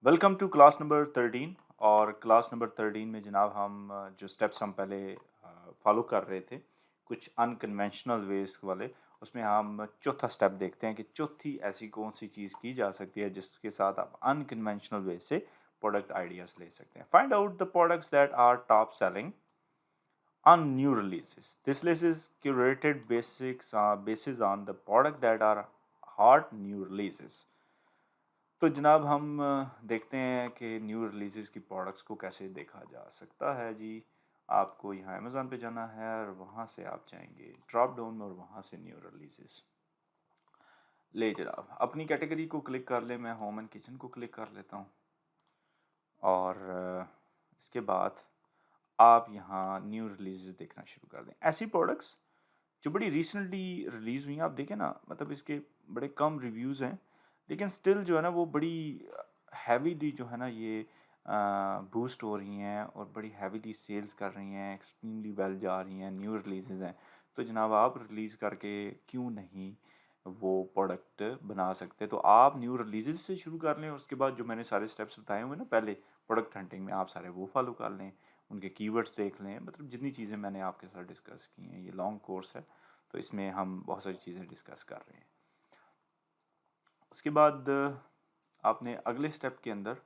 Welcome to class number 13। और class number 13 में जनाब हम जो स्टेप्स हम पहले फॉलो कर रहे थे कुछ अनकन्वेंशनल वेज वाले, उसमें हम चौथा स्टेप देखते हैं कि चौथी ऐसी कौन सी चीज़ की जा सकती है जिसके साथ आप अनकन्वेंशनल वेज से प्रोडक्ट आइडियाज़ ले सकते हैं। Find out the products that are top selling on new releases. This list is curated basis on the product that are hot new releases. तो जनाब हम देखते हैं कि न्यू रिलीज़ की प्रोडक्ट्स को कैसे देखा जा सकता है जी। आपको यहाँ अमेज़ॉन पे जाना है और वहाँ से आप जाएंगे ड्रॉप डाउन में और वहाँ से न्यू रिलीज़ ले जनाब अपनी कैटेगरी को क्लिक कर ले। मैं होम एंड किचन को क्लिक कर लेता हूँ और इसके बाद आप यहाँ न्यू रिलीज़ देखना शुरू कर दें। ऐसी प्रोडक्ट्स जो बड़ी रिसेंटली रिलीज़ हुई हैं, आप देखें ना, मतलब इसके बड़े कम रिव्यूज़ हैं लेकिन स्टिल जो है ना वो बड़ी हैवीली जो है ना ये बूस्ट हो रही हैं और बड़ी हैवीली सेल्स कर रही हैं, एक्सट्रीमली वेल जा रही हैं, न्यू रिलीज़ हैं। तो जनाब आप रिलीज़ करके क्यों नहीं वो प्रोडक्ट बना सकते। तो आप न्यू रिलीज़ से शुरू कर लें और उसके बाद जो मैंने सारे स्टेप्स बताए हुए ना पहले प्रोडक्ट हंटिंग में, आप सारे वो फॉलो कर लें, उनके कीवर्ड्स देख लें। मतलब जितनी चीज़ें मैंने आपके साथ डिस्कस की हैं, ये लॉन्ग कोर्स है तो इसमें हम बहुत सारी चीज़ें डिस्कस कर रहे हैं। उसके बाद आपने अगले स्टेप के अंदर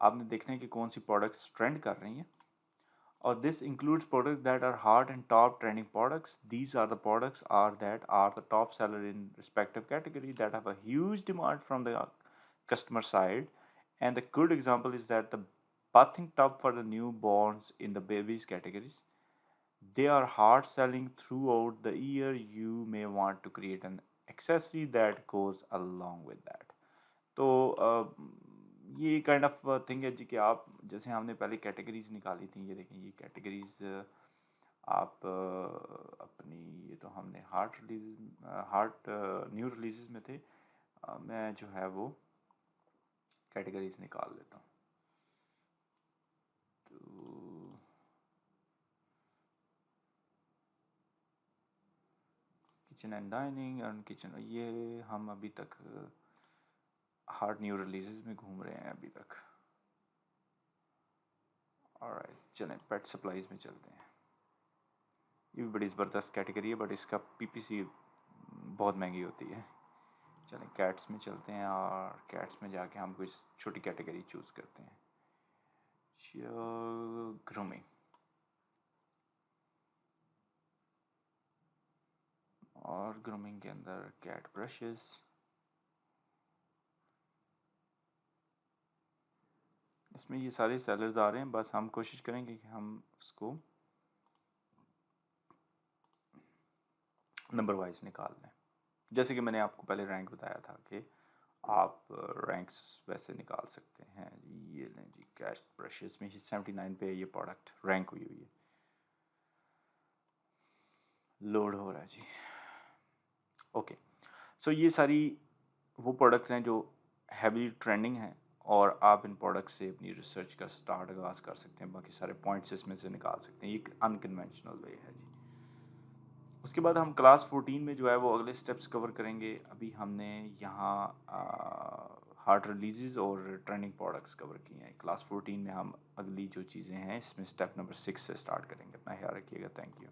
आपने देखना है कि कौन सी प्रोडक्ट्स ट्रेंड कर रही हैं और this includes product that are hot and top trending products. These are the products are that are the top seller in respective category that have a huge demand from the customer side, and the good example is that the bathing tub for the newborns in the babies categories, they are hard selling throughout the year. You may want to create an accessory that goes along with that. तो ये kind of thing है जी कि आप जैसे हमने पहले categories निकाली थी, ये देखें ये कैटेगरीज आप अपनी, ये तो हमने हार्ट न्यू रिलीज में थे। मैं जो है वो कैटेगरीज निकाल लेता हूँ। तो kitchen and dining and kitchen, ये हम अभी तक हार्ट न्यू रिलीज में घूम रहे हैं अभी तक। ऑलराइट, चलें पेट सप्लाईज में चलते हैं। ये भी बड़ी ज़बरदस्त कैटेगरी है बट इसका पीपीसी बहुत महंगी होती है। चलें कैट्स में चलते हैं और कैट्स में जाके हम कुछ छोटी कैटेगरी चूज़ करते हैं। ग्रूमिंग, और ग्रूमिंग के अंदर कैट ब्रशेस। इसमें ये सारे सेलर्स आ रहे हैं, बस हम कोशिश करेंगे कि हम उसको नंबर वाइज निकाल लें। जैसे कि मैंने आपको पहले रैंक बताया था कि आप रैंक्स वैसे निकाल सकते हैं। ये लें जी, कैट ब्रशेस में 79 पे ये प्रोडक्ट रैंक हुई है। लोड हो रहा है जी। ओके, सो ये सारी वो प्रोडक्ट्स हैं जो हैवी ट्रेंडिंग हैं और आप इन प्रोडक्ट से अपनी रिसर्च का स्टार्ट आगाज़ कर सकते हैं। बाकी सारे पॉइंट्स इसमें से निकाल सकते हैं। ये एक अनकन्वेंशनल वे है जी। उसके बाद हम क्लास 14 में जो है वो अगले स्टेप्स कवर करेंगे। अभी हमने यहाँ हार्ड रिलीज़ और ट्रेंडिंग प्रोडक्ट्स कवर किए हैं। क्लास 14 में हम अगली जो चीज़ें हैं इसमें स्टेप नंबर 6 से स्टार्ट करेंगे। अपना ख्याल रखिएगा। Thank you.